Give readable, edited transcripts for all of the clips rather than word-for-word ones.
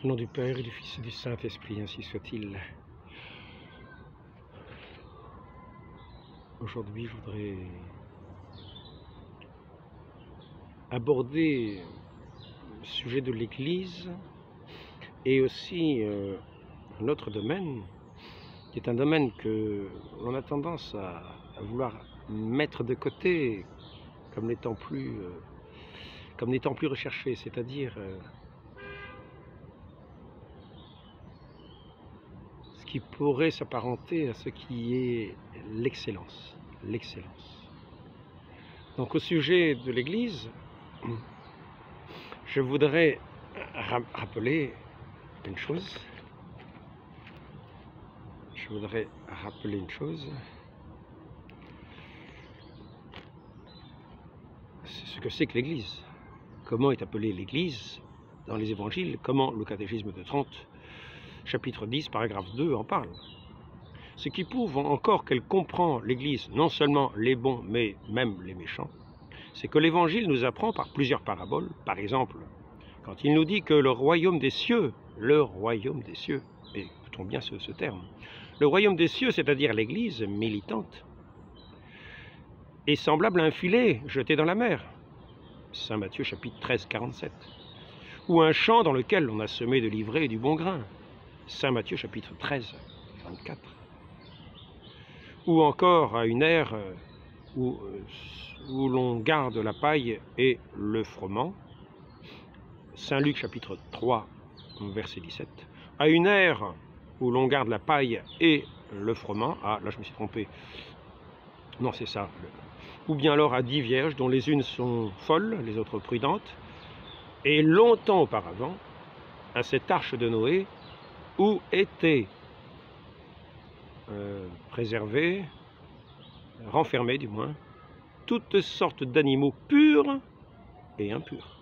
Au nom du Père et du Fils et du Saint-Esprit, ainsi soit-il. Aujourd'hui, je voudrais aborder le sujet de l'Église et aussi un autre domaine, qui est un domaine que l'on a tendance à vouloir mettre de côté comme n'étant plus recherché, c'est-à-dire ce qui pourrait s'apparenter à ce qui est l'excellence. Donc au sujet de l'Église, je voudrais rappeler une chose. C'est ce que c'est que l'Église. Comment est appelée l'Église dans les évangiles, comment le catéchisme de Trente, chapitre 10, paragraphe 2 en parle. Ce qui prouve encore qu'elle comprend l'Église, non seulement les bons, mais même les méchants, c'est que l'Évangile nous apprend par plusieurs paraboles. Par exemple, quand il nous dit que le royaume des cieux, et écoutons bien ce terme, le royaume des cieux, c'est-à-dire l'Église militante, est semblable à un filet jeté dans la mer. Saint Matthieu chapitre 13, 47. Ou un champ dans lequel on a semé de l'ivraie et du bon grain. Saint Matthieu chapitre 13, 24. Ou encore à une ère où l'on garde la paille et le froment. Saint Luc chapitre 3, verset 17. À une ère où l'on garde la paille et le froment. Ah, là je me suis trompé. Non, c'est ça. Ou bien alors à 10 vierges, dont les unes sont folles, les autres prudentes. Et longtemps auparavant, à cette arche de Noé, où étaient préservés, renfermés du moins, toutes sortes d'animaux purs et impurs.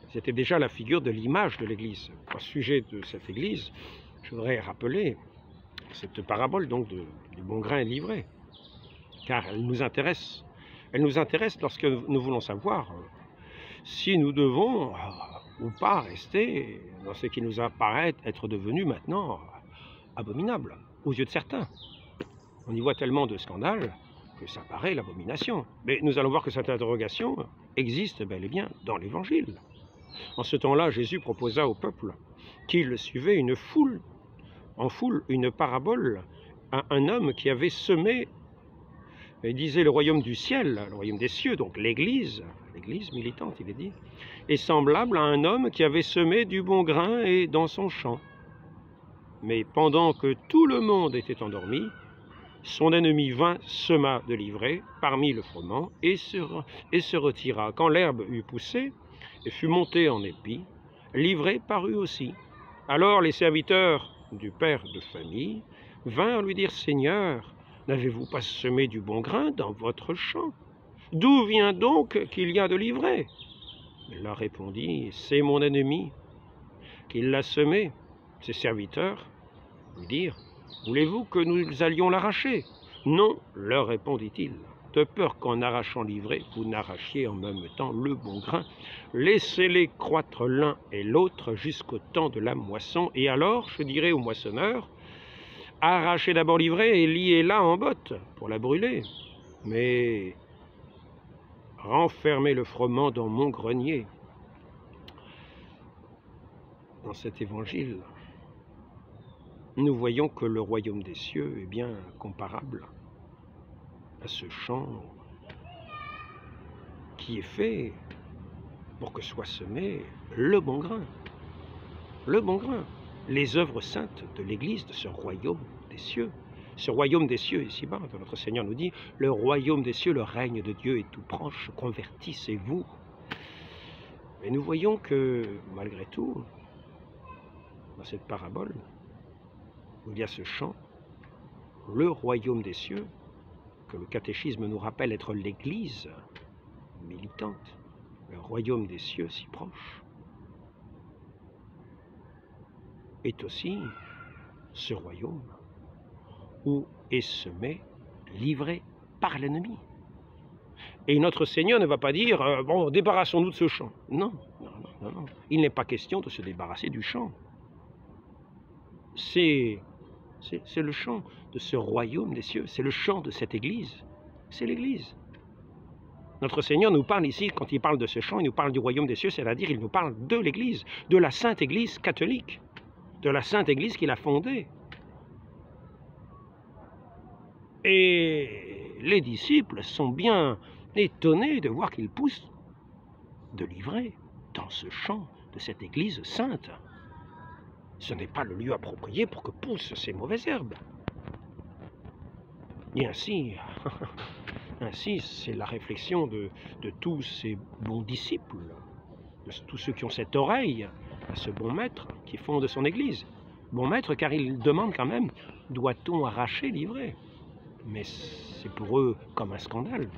C'était déjà la figure de l'image de l'Église. Au sujet de cette Église, je voudrais rappeler cette parabole donc du bon grain et de l'ivraie, car elle nous intéresse. Elle nous intéresse lorsque nous voulons savoir si nous devons ou pas rester dans ce qui nous apparaît être devenu maintenant abominable aux yeux de certains. On y voit tellement de scandales que ça paraît l'abomination. Mais nous allons voir que cette interrogation existe bel et bien dans l'Évangile. En ce temps-là, Jésus proposa au peuple qu'il suivait en foule une parabole à un homme qui avait semé, il disait le royaume du ciel, le royaume des cieux, donc l'Église militante, il est dit, est semblable à un homme qui avait semé du bon grain et dans son champ. Mais pendant que tout le monde était endormi, son ennemi vint, sema de l'ivraie parmi le froment et se retira. Quand l'herbe eut poussé et fut montée en épis, l'ivraie parut aussi. Alors les serviteurs du père de famille vinrent lui dire « Seigneur, n'avez-vous pas semé du bon grain dans votre champ? D'où vient donc qu'il y a de l'ivraie » Il leur répondit « C'est mon ennemi qui l'a semé. » Ses serviteurs lui dirent « Voulez-vous que nous allions l'arracher » ? « Non, leur répondit-il, de peur qu'en arrachant l'ivraie, vous n'arrachiez en même temps le bon grain. Laissez-les croître l'un et l'autre jusqu'au temps de la moisson. Et alors, je dirai au moissonneur, arrachez d'abord l'ivraie et liez-la en botte pour la brûler. Mais renfermez le froment dans mon grenier. » Dans cet évangile, nous voyons que le royaume des cieux est bien comparable à ce champ qui est fait pour que soit semé le bon grain. Le bon grain, les œuvres saintes de l'Église, de ce royaume des cieux. Ce royaume des cieux ici-bas, notre Seigneur nous dit, le royaume des cieux, le règne de Dieu est tout proche, convertissez-vous. Mais nous voyons que, malgré tout, dans cette parabole, il y a ce chant, le royaume des cieux, que le catéchisme nous rappelle être l'Église militante, le royaume des cieux si proche, est aussi ce royaume où est semé, livré par l'ennemi. Et notre Seigneur ne va pas dire « bon, débarrassons-nous de ce champ ». Non, non, non. Non, non. Il n'est pas question de se débarrasser du champ. C'est le champ de ce royaume des cieux, c'est le champ de cette Église, c'est l'Église. Notre Seigneur nous parle ici, quand il parle de ce champ, il nous parle du royaume des cieux, c'est-à-dire il nous parle de l'Église, de la Sainte Église catholique, de la Sainte Église qu'il a fondée. Et les disciples sont bien étonnés de voir qu'il pousse de l'ivraie dans ce champ de cette Église sainte. Ce n'est pas le lieu approprié pour que poussent ces mauvaises herbes. Et ainsi, ainsi c'est la réflexion de tous ces bons disciples, de tous ceux qui ont cette oreille à ce bon maître qui fonde son Église. Bon maître, car il demande quand même, doit-on arracher l'ivraie? Mais c'est pour eux comme un scandale.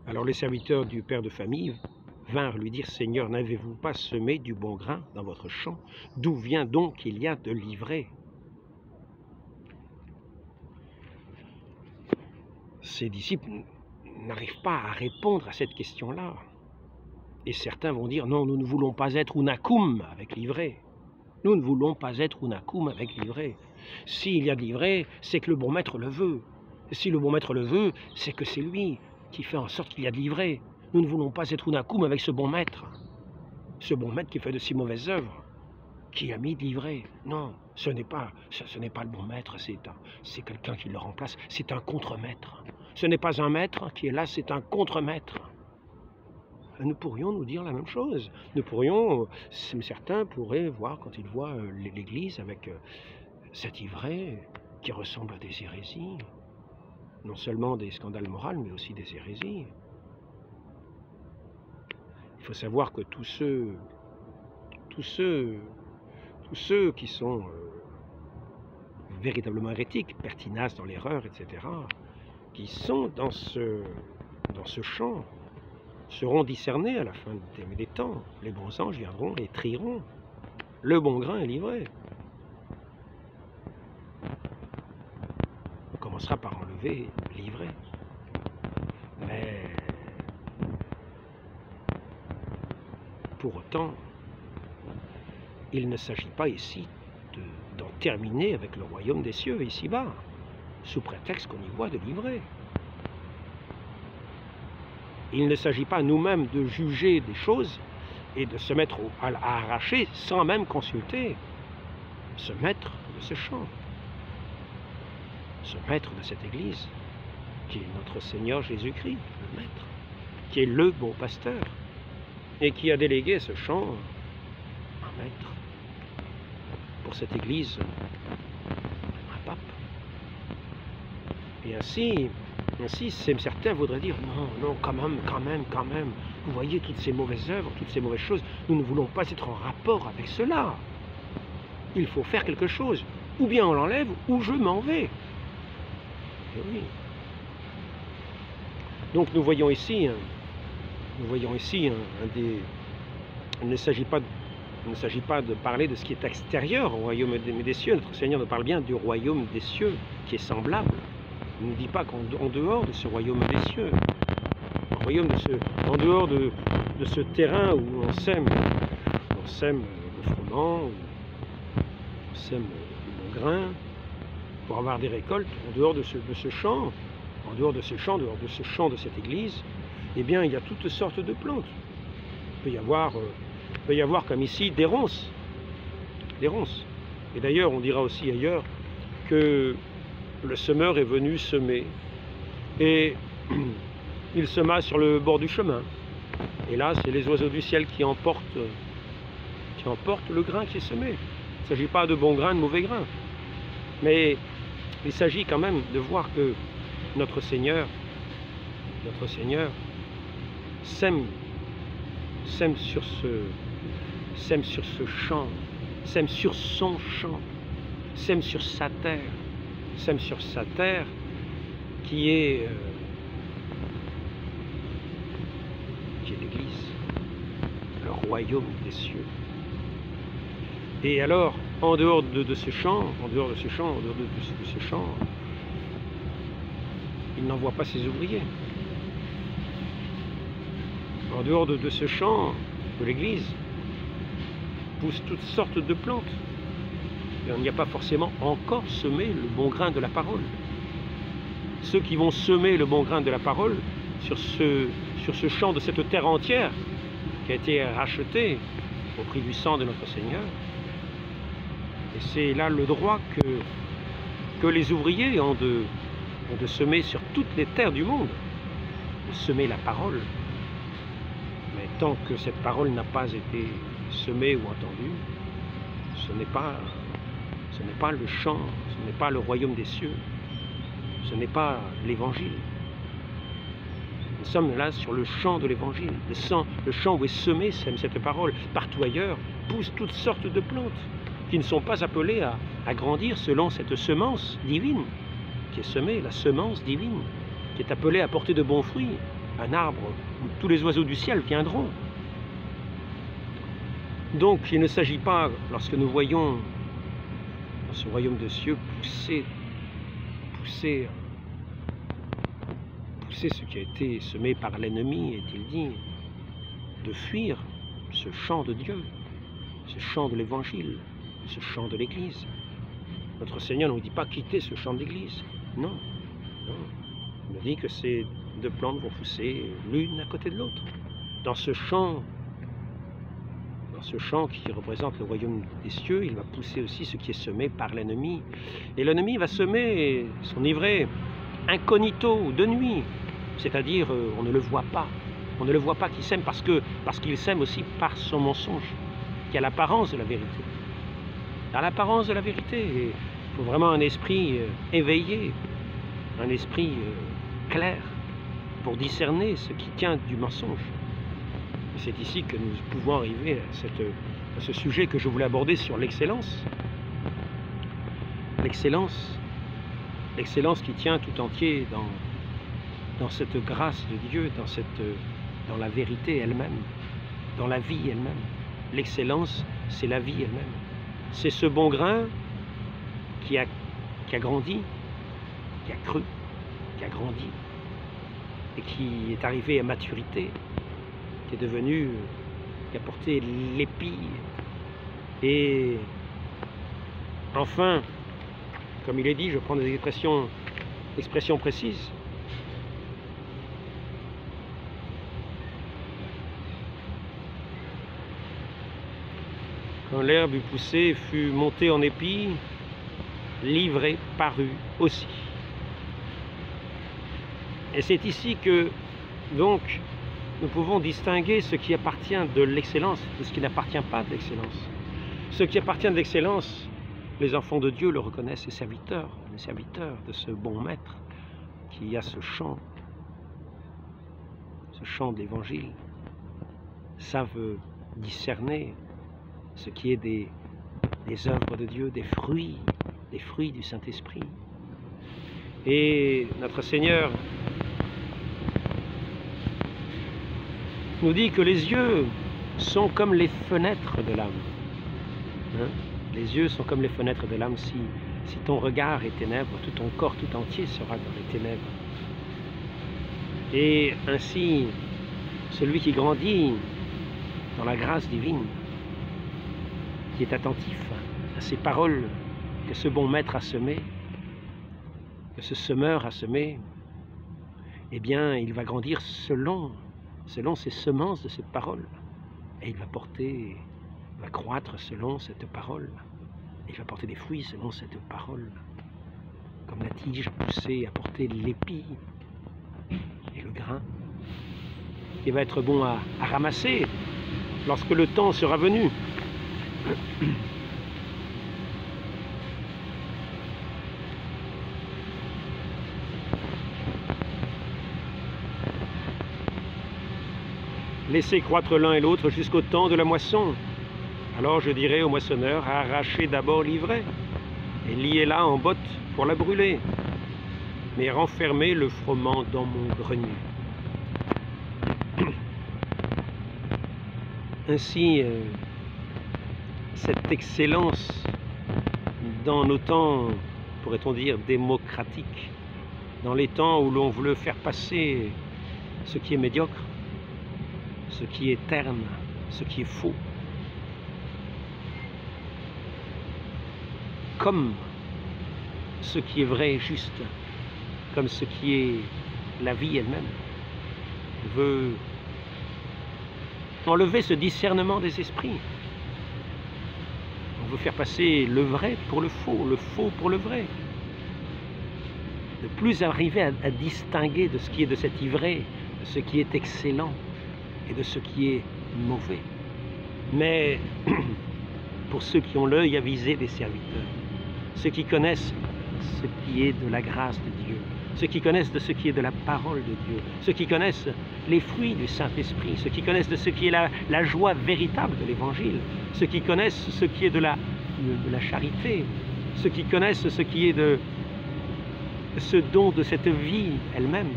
Alors les serviteurs du père de famille vinrent lui dire, Seigneur, n'avez-vous pas semé du bon grain dans votre champ? D'où vient donc qu'il y a de l'ivraie? Ces disciples n'arrivent pas à répondre à cette question-là. Et certains vont dire, non, nous ne voulons pas être unakum avec l'ivraie. Nous ne voulons pas être unakum avec l'ivraie. S'il y a de l'ivraie, c'est que le bon maître le veut. Et si le bon maître le veut, c'est que c'est lui qui fait en sorte qu'il y a de l'ivraie. Nous ne voulons pas être unakum avec ce bon maître qui fait de si mauvaises œuvres, qui a mis de l'ivraie. Non, ce n'est pas le bon maître, c'est quelqu'un qui le remplace, c'est un contre-maître. Ce n'est pas un maître qui est là, c'est un contre-maître. Nous pourrions nous dire la même chose. Nous pourrions, certains pourraient voir, quand ils voient l'Église avec cette ivraie qui ressemble à des hérésies, non seulement des scandales moraux, mais aussi des hérésies. Il faut savoir que tous ceux qui sont véritablement hérétiques, Pertinace dans l'erreur, etc., qui sont dans ce champ, seront discernés à la fin des temps. Les bons anges viendront et trieront le bon grain et l'ivraie. On commencera par enlever l'ivraie. Mais pour autant, il ne s'agit pas ici d'en terminer avec le royaume des cieux ici-bas, sous prétexte qu'on y voit de l'ivraie. Il ne s'agit pas nous-mêmes de juger des choses et de se mettre à arracher sans même consulter ce maître de ce champ, ce maître de cette Église, qui est notre Seigneur Jésus-Christ, le maître, qui est le bon pasteur, et qui a délégué ce champ un maître, pour cette Église, un pape. Et ainsi, certains voudraient dire, non, quand même, vous voyez toutes ces mauvaises œuvres, toutes ces mauvaises choses, nous ne voulons pas être en rapport avec cela. Il faut faire quelque chose. Ou bien on l'enlève, ou je m'en vais. Et oui. Donc nous voyons ici, il ne s'agit pas de parler de ce qui est extérieur au royaume des cieux. Notre Seigneur nous parle bien du royaume des cieux, qui est semblable. Il ne dit pas qu'en dehors de ce royaume des cieux, en dehors de ce terrain où on sème le froment, où on sème le bon grain, pour avoir des récoltes, en dehors de ce champ, de cette église, eh bien, il y a toutes sortes de plantes. Il peut y avoir comme ici des ronces. Et d'ailleurs, on dira aussi ailleurs que le semeur est venu semer et il sema sur le bord du chemin. Et là, c'est les oiseaux du ciel qui emportent le grain qui est semé. Il ne s'agit pas de bon grain, de mauvais grain. Mais il s'agit quand même de voir que notre Seigneur sème sur ce champ, sème sur son champ, sème sur sa terre, qui est l'Église, le royaume des cieux. Et alors, en dehors de ce champ, il n'envoie pas ses ouvriers. En dehors de ce champ de l'Église, poussent toutes sortes de plantes. Et on n'y a pas forcément encore semé le bon grain de la parole. Ceux qui vont semer le bon grain de la parole sur ce champ de cette terre entière qui a été rachetée au prix du sang de notre Seigneur. Et c'est là le droit que les ouvriers ont de semer sur toutes les terres du monde, de semer la parole. Mais tant que cette parole n'a pas été semée ou entendue, ce n'est pas le champ, ce n'est pas le royaume des cieux, ce n'est pas l'évangile. Nous sommes là sur le champ de l'évangile, le champ où est semée cette parole. Partout ailleurs poussent toutes sortes de plantes qui ne sont pas appelées à grandir selon cette semence divine qui est semée, la semence divine, qui est appelée à porter de bons fruits, un arbre où tous les oiseaux du ciel viendront. Donc il ne s'agit pas, lorsque nous voyons dans ce royaume de cieux pousser ce qui a été semé par l'ennemi, est-il dit, de fuir ce champ de Dieu, ce champ de l'évangile, ce champ de l'Église. Notre Seigneur ne nous dit pas quitter ce champ de l'Église, non, non. Il nous dit que ces deux plantes vont pousser l'une à côté de l'autre. Dans ce champ qui représente le royaume des cieux, il va pousser aussi ce qui est semé par l'ennemi. Et l'ennemi va semer son ivraie incognito, de nuit, c'est-à-dire on ne le voit pas. On ne le voit pas qu'il sème parce qu'il sème aussi par son mensonge, qui a l'apparence de la vérité. À l'apparence de la vérité, il faut vraiment un esprit éveillé, un esprit clair pour discerner ce qui tient du mensonge. C'est ici que nous pouvons arriver à ce sujet que je voulais aborder sur l'excellence. L'excellence qui tient tout entier dans cette grâce de Dieu, dans la vérité elle-même, dans la vie elle-même. L'excellence, c'est la vie elle-même. C'est ce bon grain qui a grandi, qui a cru, qui a grandi, et qui est arrivé à maturité, qui est devenu, qui a porté l'épi. Et enfin, comme il est dit, je prends des expressions précises. Quand l'herbe eut poussé, fut montée en épi, l'ivraie parut aussi. Et c'est ici que, donc, nous pouvons distinguer ce qui appartient de l'excellence de ce qui n'appartient pas de l'excellence. Ce qui appartient de l'excellence, les enfants de Dieu le reconnaissent, les serviteurs de ce bon maître qui a ce chant de l'évangile, savent discerner ce qui est des œuvres de Dieu, des fruits du Saint-Esprit. Et notre Seigneur nous dit que les yeux sont comme les fenêtres de l'âme. Les yeux sont comme les fenêtres de l'âme. Si ton regard est ténèbres, tout ton corps tout entier sera dans les ténèbres. Et ainsi, celui qui grandit dans la grâce divine, qui est attentif à ces paroles que ce bon maître a semées, que ce semeur a semées, eh bien, il va grandir selon ces semences de cette parole. Et il va croître selon cette parole. Et il va porter des fruits selon cette parole. Comme la tige poussée à porter l'épi et le grain, qui va être bon à ramasser lorsque le temps sera venu. Laissez croître l'un et l'autre jusqu'au temps de la moisson. Alors je dirai au moissonneur, arrachez d'abord l'ivraie et liez-la en botte pour la brûler, mais renfermez le froment dans mon grenier. Ainsi, cette excellence dans nos temps, pourrait-on dire, démocratiques, dans les temps où l'on voulait faire passer ce qui est médiocre, ce qui est terne, ce qui est faux, comme ce qui est vrai et juste, comme ce qui est la vie elle-même. On veut enlever ce discernement des esprits. On veut faire passer le vrai pour le faux pour le vrai. Ne plus arriver à distinguer de ce qui est de cet ivraie, de ce qui est excellent et de ce qui est mauvais. Mais pour ceux qui ont l'œil avisé des serviteurs, ceux qui connaissent ce qui est de la grâce de Dieu, ceux qui connaissent de ce qui est de la parole de Dieu, ceux qui connaissent les fruits du Saint-Esprit, ceux qui connaissent de ce qui est la joie véritable de l'Évangile, ceux qui connaissent ce qui est de la charité, ceux qui connaissent ce qui est de ce don de cette vie elle-même.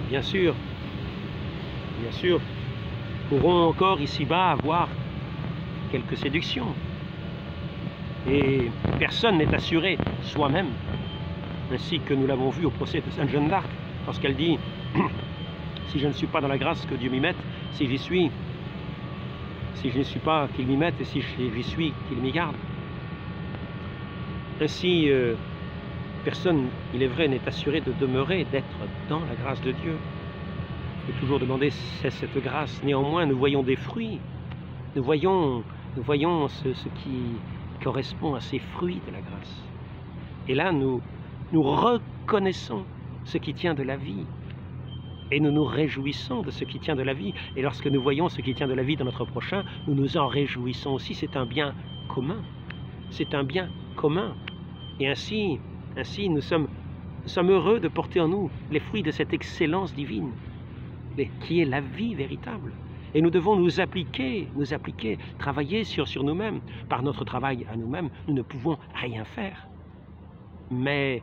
Bien sûr, pourront encore ici-bas avoir quelques séductions. Et personne n'est assuré soi-même, ainsi que nous l'avons vu au procès de Sainte Jeanne d'Arc, lorsqu'elle dit « Si je ne suis pas dans la grâce, que Dieu m'y mette, si j'y suis, si je ne suis pas, qu'il m'y mette, et si j'y suis, qu'il m'y garde. » Ainsi, personne, il est vrai, n'est assuré de demeurer, d'être dans la grâce de Dieu. Il faut toujours demander cette grâce. Néanmoins, nous voyons des fruits, nous voyons ce qui correspond à ces fruits de la grâce. Et là, nous reconnaissons ce qui tient de la vie. Et nous nous réjouissons de ce qui tient de la vie. Et lorsque nous voyons ce qui tient de la vie dans notre prochain, nous nous en réjouissons aussi. C'est un bien commun. C'est un bien commun. Et ainsi nous sommes heureux de porter en nous les fruits de cette excellence divine, qui est la vie véritable. Et nous devons nous appliquer, travailler sur nous-mêmes. Par notre travail à nous-mêmes, nous ne pouvons rien faire. Mais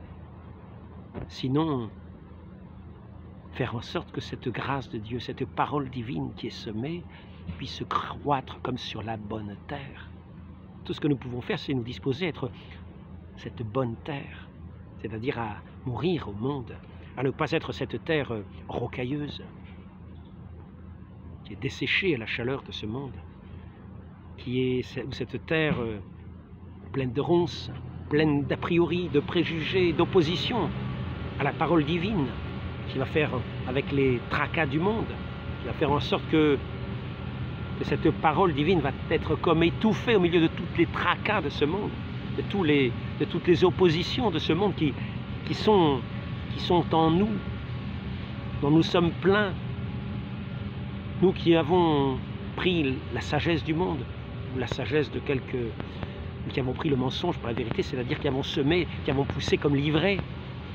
sinon, faire en sorte que cette grâce de Dieu, cette parole divine qui est semée, puisse croître comme sur la bonne terre. Tout ce que nous pouvons faire, c'est nous disposer à être cette bonne terre, c'est-à-dire à mourir au monde, à ne pas être cette terre rocailleuse, qui est desséchée à la chaleur de ce monde, qui est cette terre pleine de ronces, pleine d'a priori, de préjugés, d'opposition à la parole divine, qui va faire, avec les tracas du monde, qui va faire en sorte que cette parole divine va être comme étouffée au milieu de tous les tracas de ce monde, de toutes les oppositions de ce monde qui sont en nous, dont nous sommes pleins. Nous qui avons pris la sagesse du monde, ou la sagesse de qui avons pris le mensonge pour la vérité, c'est-à-dire qui avons semé, qui avons poussé comme l'ivraie,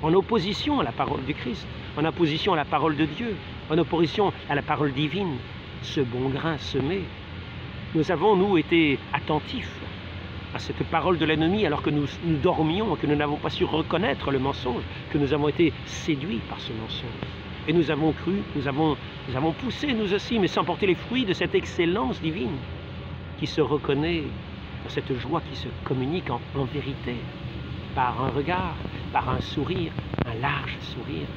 en opposition à la parole du Christ, en opposition à la parole de Dieu, en opposition à la parole divine, ce bon grain semé. Nous avons, nous, été attentifs à cette parole de l'ennemi alors que nous dormions, que nous n'avons pas su reconnaître le mensonge, que nous avons été séduits par ce mensonge. Et nous avons cru, nous avons poussé nous aussi, mais sans porter les fruits de cette excellence divine qui se reconnaît dans cette joie qui se communique en vérité, par un regard, par un sourire, un large sourire.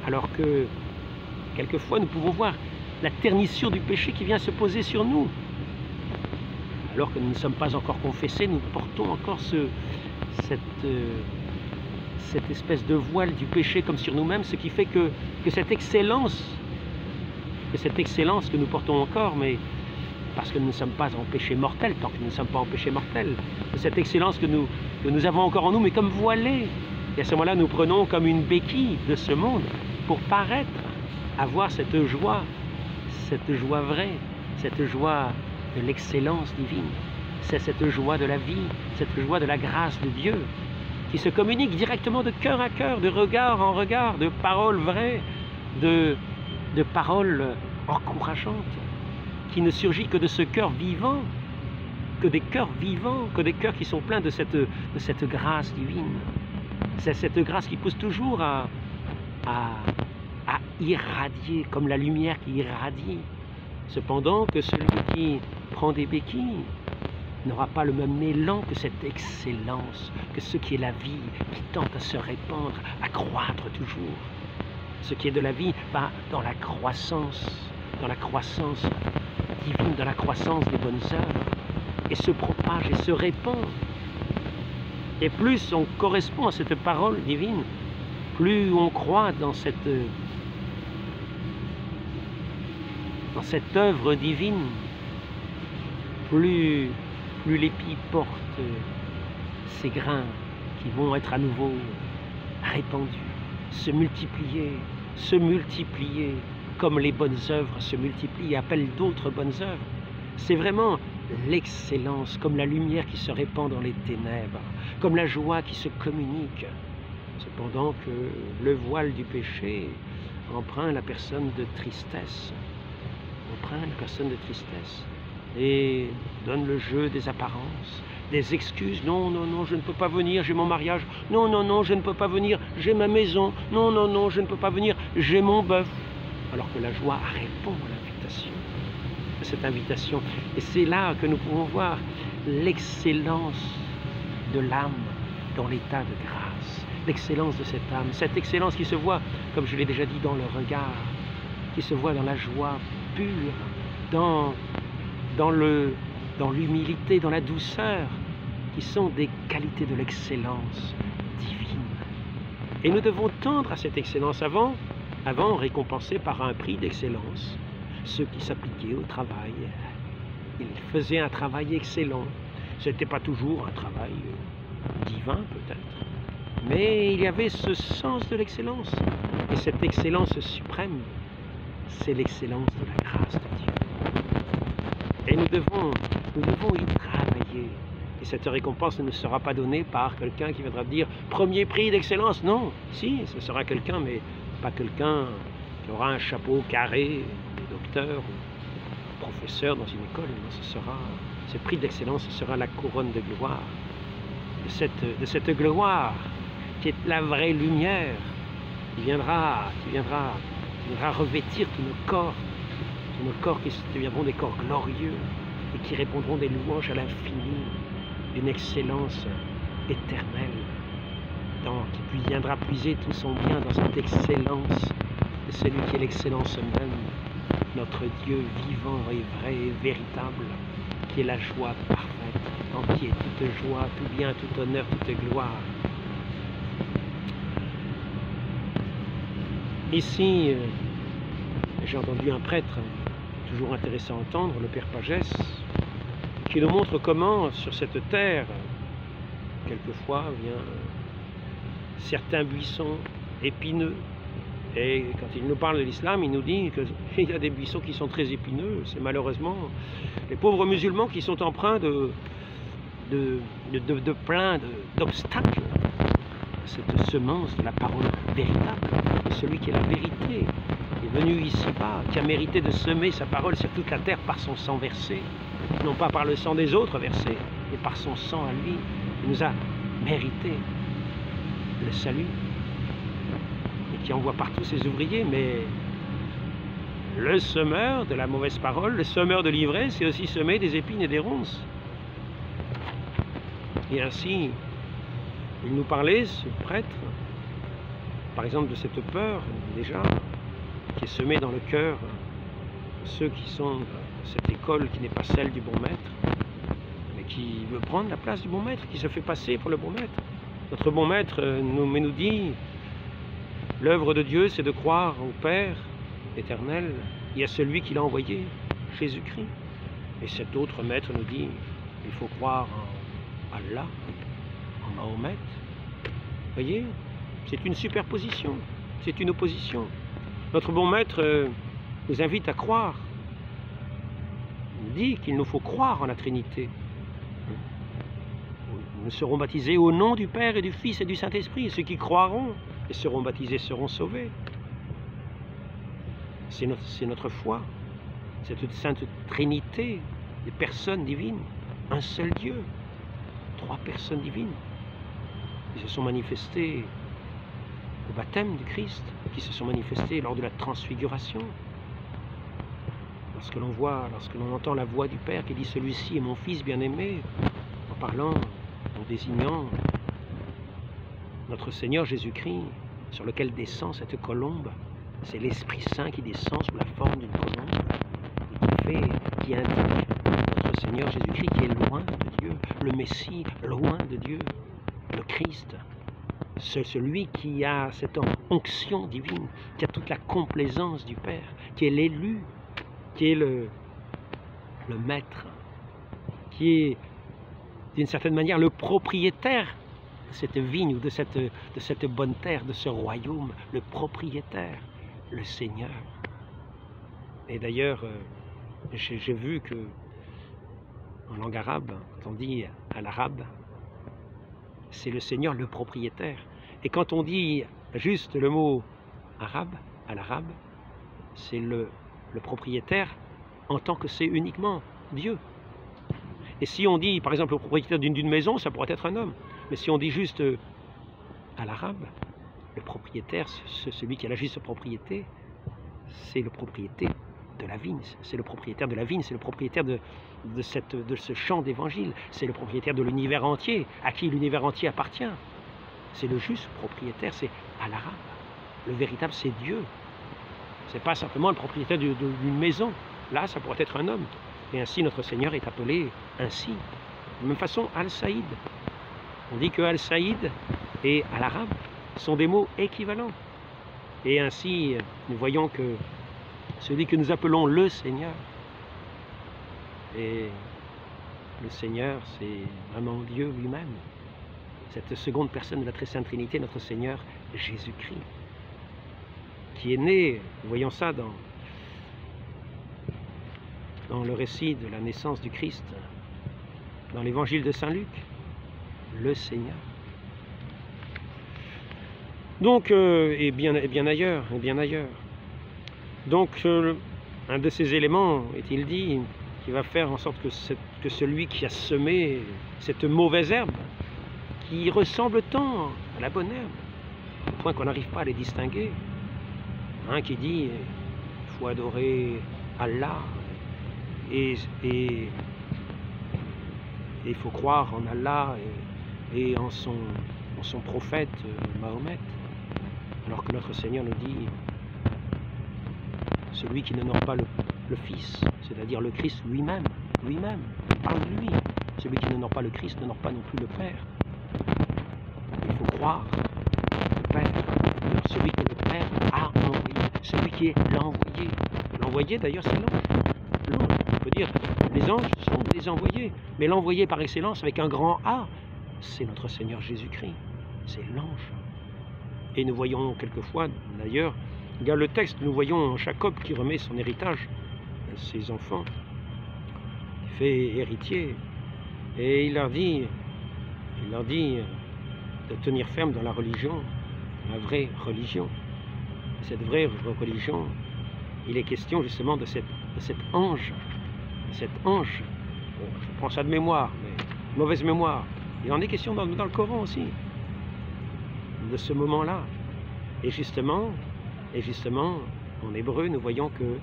Alors que, quelquefois, nous pouvons voir la ternissure du péché qui vient se poser sur nous. Alors que nous ne sommes pas encore confessés, nous portons encore cette espèce de voile du péché comme sur nous-mêmes, ce qui fait que cette excellence que nous portons encore, mais parce que nous ne sommes pas en péché mortel, tant que nous ne sommes pas en péché mortel, cette excellence que nous avons encore en nous, mais comme voilée. Et à ce moment-là, nous prenons comme une béquille de ce monde pour paraître avoir cette joie vraie, cette joie de l'excellence divine. C'est cette joie de la vie, cette joie de la grâce de Dieu, qui se communique directement de cœur à cœur, de regard en regard, de paroles vraies, de paroles encourageantes, qui ne surgit que de ce cœur vivant, que des cœurs vivants, que des cœurs qui sont pleins de cette grâce divine. C'est cette grâce qui pousse toujours à irradier, comme la lumière qui irradie. Cependant que celui qui prend des béquilles n'aura pas le même élan que cette excellence, que ce qui est la vie, qui tente à se répandre, à croître toujours. ce qui est de la vie, va dans la croissance divine, dans la croissance des bonnes œuvres, et se propage et se répand. Et plus on correspond à cette parole divine, plus on croit dans cette œuvre divine, plus l'épi porte ces grains qui vont être à nouveau répandus, se multiplier comme les bonnes œuvres se multiplient et appellent d'autres bonnes œuvres. C'est vraiment l'excellence, comme la lumière qui se répand dans les ténèbres, comme la joie qui se communique. Cependant que le voile du péché empreint la personne de tristesse, et donne le jeu des apparences, des excuses. Non, non, non, je ne peux pas venir, j'ai mon mariage. Non, non, non, je ne peux pas venir, j'ai ma maison. Non, non, non, je ne peux pas venir, j'ai mon bœuf. Alors que la joie répond à cette invitation. Et c'est là que nous pouvons voir l'excellence de l'âme dans l'état de grâce. L'excellence de cette âme, cette excellence qui se voit, comme je l'ai déjà dit, dans le regard, qui se voit dans la joie pure, dans l'humilité, dans la douceur, qui sont des qualités de l'excellence divine. Et nous devons tendre à cette excellence avant récompensés par un prix d'excellence, ceux qui s'appliquaient au travail. Ils faisaient un travail excellent. Ce n'était pas toujours un travail divin peut-être, mais il y avait ce sens de l'excellence. Et cette excellence suprême, c'est l'excellence de la grâce de Dieu. Et nous devons y travailler. Et cette récompense ne nous sera pas donnée par quelqu'un qui viendra dire « premier prix d'excellence ». Non, si, ce sera quelqu'un, mais pas quelqu'un qui aura un chapeau carré, docteur ou professeur dans une école. Non, ce prix d'excellence, ce sera la couronne de gloire. De cette gloire qui est la vraie lumière, qui viendra revêtir tous nos corps qui deviendront des corps glorieux et qui répondront des louanges à l'infini, d'une excellence éternelle, qui viendra puiser tout son bien dans cette excellence de celui qui est l'excellence même, notre Dieu vivant et vrai et véritable, qui est la joie parfaite, en qui est toute joie, tout bien, tout honneur, toute gloire. Ici, j'ai entendu un prêtre, toujours intéressant à entendre, le Père Pagès, qui nous montre comment, sur cette terre, quelquefois, certains buissons épineux. Et quand il nous parle de l'islam, il nous dit qu'il y a des buissons qui sont très épineux. C'est malheureusement les pauvres musulmans qui sont empreints de plein d'obstacles. Cette semence de la parole véritable, de celui qui est la vérité, est venu ici-bas, qui a mérité de semer sa parole sur toute la terre par son sang versé, non pas par le sang des autres versé, mais par son sang à lui. Il nous a mérité le salut, et qui envoie partout ses ouvriers, mais le semeur de la mauvaise parole, le semeur de l'ivresse, c'est aussi semer des épines et des ronces. Et ainsi, il nous parlait, ce prêtre, par exemple de cette peur, déjà, qui est semée dans le cœur de ceux qui sont de cette école qui n'est pas celle du bon maître, mais qui veut prendre la place du bon maître, qui se fait passer pour le bon maître. Notre bon maître nous dit, l'œuvre de Dieu, c'est de croire au Père éternel et à celui qui l'a envoyé, Jésus-Christ. Et cet autre maître nous dit, il faut croire en Allah, en Mahomet. Vous voyez, c'est une superposition, c'est une opposition. Notre bon maître nous invite à croire. Il nous dit qu'il nous faut croire en la Trinité. Nous serons baptisés au nom du Père et du Fils et du Saint-Esprit. Et ceux qui croiront et seront baptisés seront sauvés. C'est notre foi, cette sainte Trinité des personnes divines, un seul Dieu, 3 personnes divines qui se sont manifestées au baptême du Christ, qui se sont manifestées lors de la transfiguration. Lorsque l'on entend la voix du Père qui dit « Celui-ci est mon Fils bien-aimé », en parlant, en désignant notre Seigneur Jésus-Christ, sur lequel descend cette colombe C'est l'Esprit Saint qui descend sous la forme d'une colombe et qui indique notre Seigneur Jésus-Christ qui est loin de Dieu, le Messie loin de Dieu, le Christ. C'est celui qui a cette onction divine, qui a toute la complaisance du Père, qui est l'élu, qui est le maître, qui est d'une certaine manière le propriétaire de cette vigne ou de cette bonne terre, de ce royaume, le propriétaire, le Seigneur. Et d'ailleurs, j'ai vu que en langue arabe, quand on dit à l'arabe, c'est le Seigneur le propriétaire. Et quand on dit juste le mot arabe, à l'arabe, c'est le propriétaire en tant que c'est uniquement Dieu. Et si on dit, par exemple, le propriétaire d'une maison, ça pourrait être un homme. Mais si on dit juste à l'arabe, le propriétaire, celui qui a la juste propriété, c'est le propriétaire de la vigne. C'est le propriétaire de la vigne, c'est le propriétaire de ce champ d'évangile. C'est le propriétaire de l'univers entier, à qui l'univers entier appartient. C'est le juste propriétaire, c'est à l'arabe. Le véritable, c'est Dieu. C'est pas simplement le propriétaire d'une maison. Là, ça pourrait être un homme. Et ainsi, notre Seigneur est appelé ainsi. De la même façon, Al-Saïd. On dit que Al-Saïd et Al-Arabe sont des mots équivalents. Et ainsi, nous voyons que celui que nous appelons le Seigneur, et le Seigneur, c'est vraiment Dieu lui-même. Cette seconde personne de la Très Sainte Trinité, notre Seigneur Jésus-Christ, qui est né, nous voyons ça dans le récit de la naissance du Christ, dans l'évangile de Saint Luc, le Seigneur. Donc, et bien ailleurs. Donc, un de ces éléments, est-il dit, qui va faire en sorte que celui qui a semé cette mauvaise herbe, qui ressemble tant à la bonne herbe, au point qu'on n'arrive pas à les distinguer, qui dit, il faut adorer Allah, et il faut croire en Allah et en son prophète Mahomet, alors que notre Seigneur nous dit celui qui n'honore pas le Fils, c'est-à-dire le Christ lui-même, parle de lui. Celui qui n'honore pas le Christ n'honore pas non plus le Père. Il faut croire le Père, celui que le Père a envoyé, celui qui est l'envoyé. L'envoyé d'ailleurs c'est l'ange. On peut dire les anges sont des envoyés, mais l'envoyé par excellence avec un grand A, c'est notre Seigneur Jésus-Christ, c'est l'ange. Et nous voyons quelquefois, d'ailleurs, dans le texte, nous voyons Jacob qui remet son héritage à ses enfants, qui fait héritier, et il leur dit de tenir ferme dans la religion, la vraie religion. Cette vraie religion, il est question justement de cet ange, bon, je prends ça de mémoire, mais mauvaise mémoire. Il en est question dans le Coran aussi, de ce moment-là. Et justement, en hébreu, nous voyons que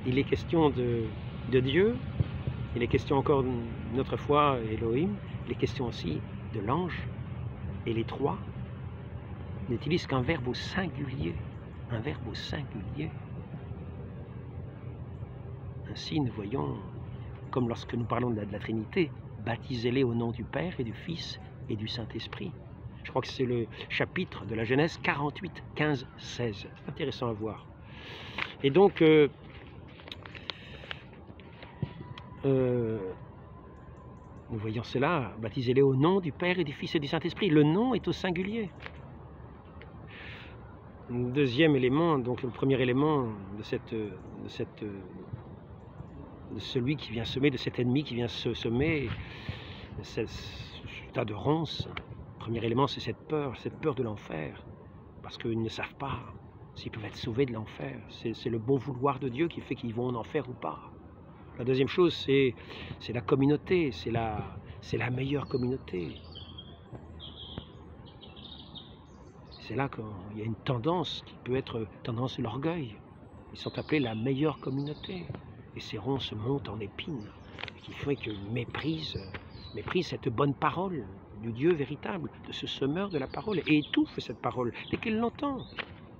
il est question de Dieu, il est question encore une autre fois Elohim, il est question aussi de l'ange, et les trois n'utilisent qu'un verbe au singulier, Ainsi, nous voyons, comme lorsque nous parlons de la Trinité, baptisez-les au nom du Père et du Fils et du Saint-Esprit. Je crois que c'est le chapitre de la Genèse 48, 15, 16. C'est intéressant à voir. Et donc, nous voyons cela, baptisez-les au nom du Père et du Fils et du Saint-Esprit. Le nom est au singulier. Deuxième élément, donc le premier élément de celui qui vient semer, de cet ennemi qui vient semer ce tas de ronces. Le premier élément, c'est cette peur de l'enfer, parce qu'ils ne savent pas s'ils peuvent être sauvés de l'enfer. C'est le bon vouloir de Dieu qui fait qu'ils vont en enfer ou pas. La deuxième chose, c'est la communauté, c'est la meilleure communauté. C'est là qu'il y a une tendance qui peut être tendance de l'orgueil. Ils sont appelés la meilleure communauté. Et ces ronces montent en épines, qui fait qu'ils méprisent cette bonne parole du Dieu véritable, de ce semeur de la parole, et étouffe cette parole dès qu'il l'entend.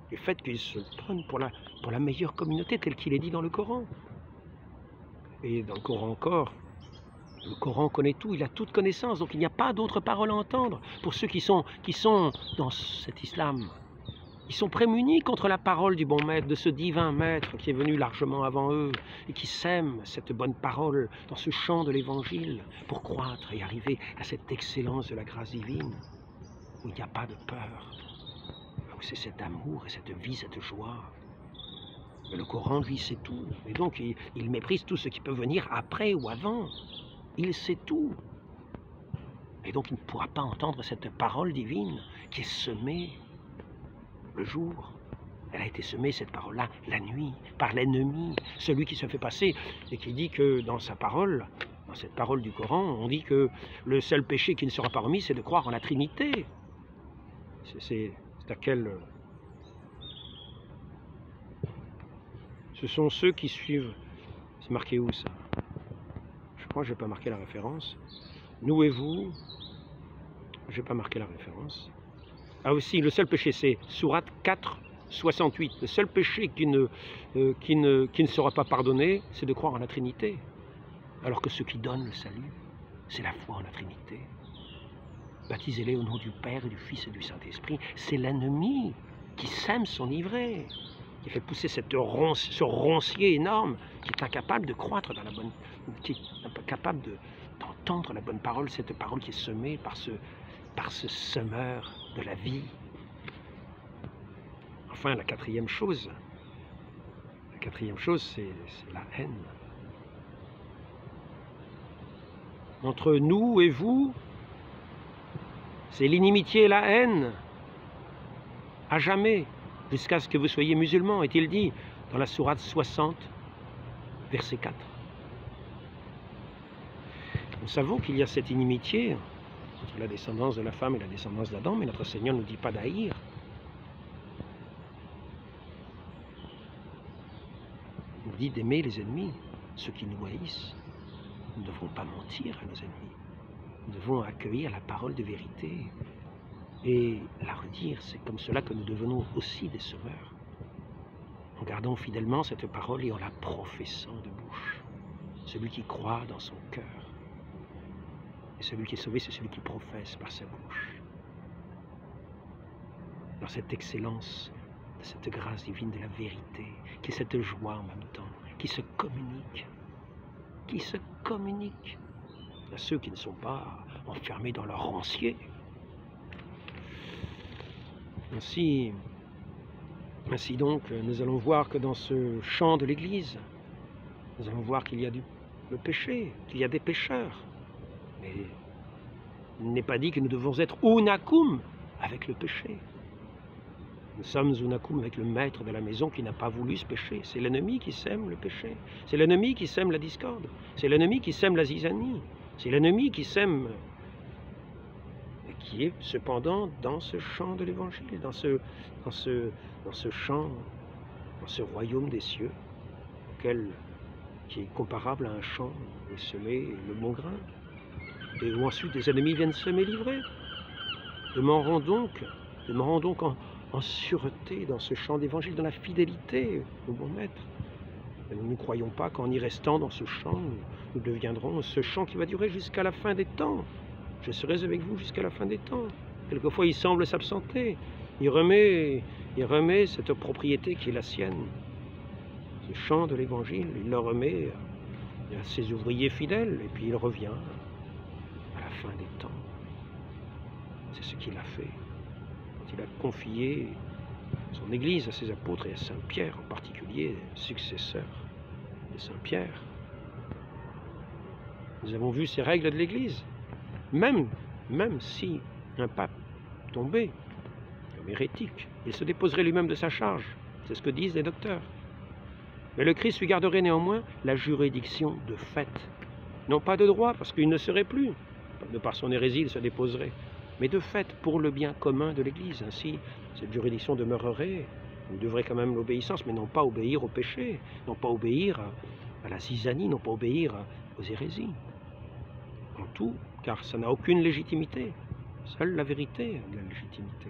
du fait qu'ils se prennent pour la meilleure communauté, tel qu'il est dit dans le Coran. Et dans le Coran encore, le Coran connaît tout, il a toute connaissance, donc il n'y a pas d'autre parole à entendre pour ceux qui sont dans cet islam. Ils sont prémunis contre la parole du bon maître, de ce divin maître qui est venu largement avant eux et qui sème cette bonne parole dans ce champ de l'évangile pour croître et arriver à cette excellence de la grâce divine où il n'y a pas de peur, où c'est cet amour et cette vie, cette joie. Mais le Coran, lui, sait tout. Et donc, il méprise tout ce qui peut venir après ou avant. Il sait tout. Et donc, il ne pourra pas entendre cette parole divine qui est semée le jour. Elle a été semée, cette parole-là, la nuit, par l'ennemi, celui qui se fait passer et qui dit que dans sa parole, dans cette parole du Coran, on dit que le seul péché qui ne sera pas remis, c'est de croire en la Trinité. C'est à quel... Ce sont ceux qui suivent... C'est marqué où, ça? Je crois que je n'ai pas marqué la référence. Nous et vous, je n'ai pas marqué la référence. Ah aussi, le seul péché, c'est Sourate 4, 68. Le seul péché qui ne sera pas pardonné, c'est de croire en la Trinité. Alors que ce qui donne le salut, c'est la foi en la Trinité. Baptisez-les au nom du Père et du Fils et du Saint-Esprit. C'est l'ennemi qui sème son ivraie, qui fait pousser ce roncier énorme, qui est incapable de croître dans la bonne... qui est incapable d'entendre la bonne parole, cette parole qui est semée par ce semeur de la vie. Enfin, la quatrième chose, c'est la haine. Entre nous et vous, c'est l'inimitié et la haine, à jamais, jusqu'à ce que vous soyez musulmans, est-il dit dans la sourate 60, verset 4. Nous savons qu'il y a cette inimitié entre la descendance de la femme et la descendance d'Adam, mais notre Seigneur ne nous dit pas d'haïr. Il nous dit d'aimer les ennemis, ceux qui nous haïssent. Nous ne devons pas mentir à nos ennemis. Nous devons accueillir la parole de vérité et la redire. C'est comme cela que nous devenons aussi des sauveurs. En gardant fidèlement cette parole et en la professant de bouche. Celui qui croit dans son cœur. Et celui qui est sauvé, c'est celui qui professe par sa bouche. Dans cette excellence, de cette grâce divine de la vérité, qui est cette joie en même temps, qui se communique à ceux qui ne sont pas enfermés dans leur rancier. Ainsi donc, nous allons voir que dans ce champ de l'Église, nous allons voir qu'il y a le péché, qu'il y a des pécheurs. Mais il n'est pas dit que nous devons être unakum avec le péché. Nous sommes unakum avec le maître de la maison qui n'a pas voulu ce péché. C'est l'ennemi qui sème le péché. C'est l'ennemi qui sème la discorde. C'est l'ennemi qui sème la zizanie. C'est l'ennemi qui sème... et qui est cependant dans ce champ de l'Évangile, dans ce champ, dans ce royaume des cieux, qui est comparable à un champ où est semé le bon grain. Et où ensuite les ennemis viennent semer l'ivraie. Demeurons donc en sûreté dans ce champ d'évangile, dans la fidélité au bon maître. Et nous ne croyons pas qu'en y restant dans ce champ, nous deviendrons ce champ qui va durer jusqu'à la fin des temps. Je serai avec vous jusqu'à la fin des temps. Quelquefois, il semble s'absenter. Il remet cette propriété qui est la sienne. Ce champ de l'évangile, il le remet à ses ouvriers fidèles, et puis il revient à la fin des temps. C'est ce qu'il a fait. Quand il a confié son Église à ses apôtres et à Saint Pierre en particulier, successeur de Saint Pierre. Nous avons vu ces règles de l'Église. Même si un pape tombait comme hérétique, il se déposerait lui-même de sa charge. C'est ce que disent les docteurs. Mais le Christ lui garderait néanmoins la juridiction de fait. Non pas de droit, parce qu'il ne serait plus. De par son hérésie, il se déposerait. Mais de fait, pour le bien commun de l'Église. Ainsi, cette juridiction demeurerait. On devrait quand même l'obéissance, mais non pas obéir au péché, non pas obéir à la zizanie, non pas obéir aux hérésies. En tout, car ça n'a aucune légitimité. Seule la vérité a de la légitimité.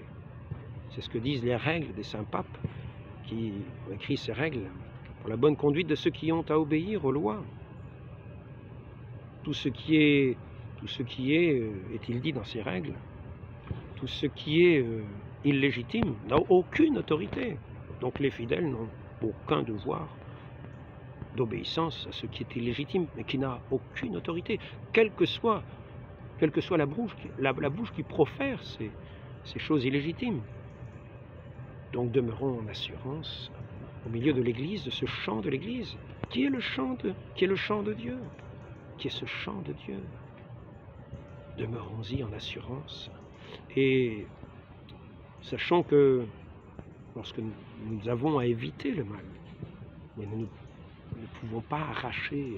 C'est ce que disent les règles des saints papes qui ont écrit ces règles pour la bonne conduite de ceux qui ont à obéir aux lois. Tout ce qui est, est-il dit dans ces règles, tout ce qui est illégitime n'a aucune autorité. Donc les fidèles n'ont aucun devoir d'obéissance à ce qui est illégitime, mais qui n'a aucune autorité, quelle que soit la bouche qui profère ces choses illégitimes. Donc demeurons en assurance au milieu de l'Église, de ce chant de l'Église, qui est le chant de Dieu, qui est ce chant de Dieu. Demeurons-y en assurance et sachant que lorsque nous avons à éviter le mal, mais nous ne pouvons pas arracher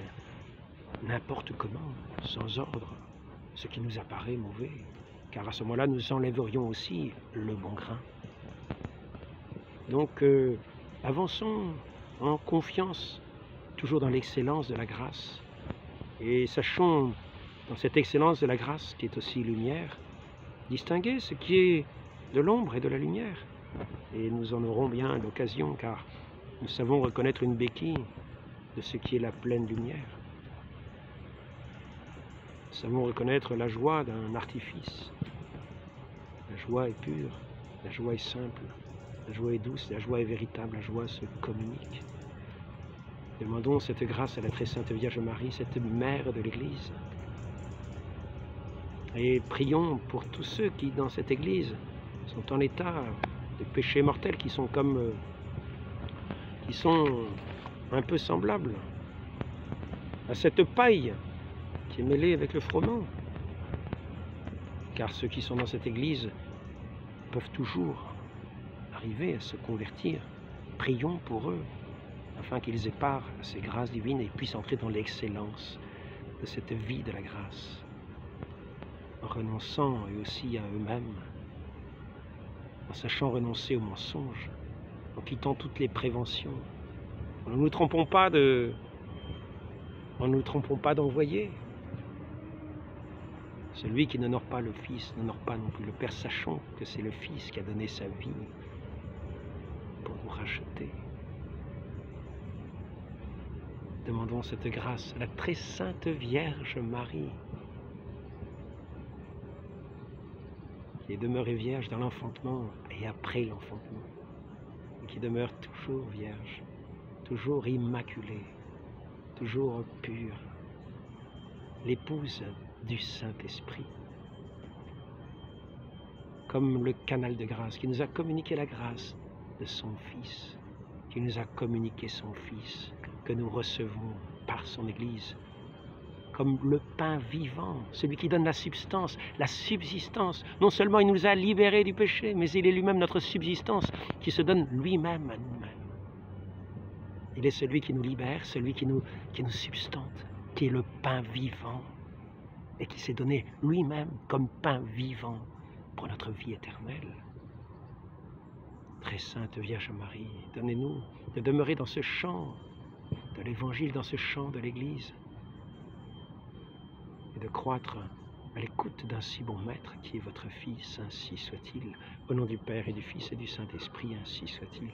n'importe comment, sans ordre, ce qui nous apparaît mauvais, car à ce moment-là, nous enlèverions aussi le bon grain. Donc, avançons en confiance, toujours dans l'excellence de la grâce, et sachons, dans cette excellence de la grâce, qui est aussi lumière, distinguer ce qui est de l'ombre et de la lumière. Et nous en aurons bien l'occasion, car nous savons reconnaître une béquille de ce qui est la pleine lumière. Nous savons reconnaître la joie d'un artifice. La joie est pure, la joie est simple, la joie est douce, la joie est véritable, la joie se communique. Demandons cette grâce à la très sainte Vierge Marie, cette mère de l'Église. Et prions pour tous ceux qui, dans cette Église, sont en état de péché mortel, qui sont un peu semblables à cette paille qui est mêlée avec le froment. Car ceux qui sont dans cette Église peuvent toujours arriver à se convertir. Prions pour eux, afin qu'ils aient part à ces grâces divines et puissent entrer dans l'excellence de cette vie de la grâce, en renonçant eux aussi à eux-mêmes, en sachant renoncer aux mensonges, en quittant toutes les préventions. Ne nous trompons pas d'envoyer. Celui qui n'honore pas le Fils n'honore pas non plus le Père. Sachons que c'est le Fils qui a donné sa vie pour nous racheter. Demandons cette grâce à la très sainte Vierge Marie, qui est demeurée vierge dans l'enfantement et après l'enfantement, et qui demeure toujours vierge, toujours immaculée, toujours pure, l'épouse du Saint-Esprit, comme le canal de grâce qui nous a communiqué la grâce de son Fils, qui nous a communiqué son Fils, que nous recevons par son Église, comme le pain vivant, celui qui donne la substance, la subsistance. Non seulement il nous a libérés du péché, mais il est lui-même notre subsistance, qui se donne lui-même à nous-mêmes. Il est celui qui nous libère, celui qui nous substante, qui est le pain vivant, et qui s'est donné lui-même comme pain vivant pour notre vie éternelle. Très sainte Vierge Marie, donnez-nous de demeurer dans ce chant de l'Évangile, dans ce chant de l'Église, et de croître à l'écoute d'un si bon Maître qui est votre Fils, ainsi soit-il. Au nom du Père et du Fils et du Saint-Esprit, ainsi soit-il.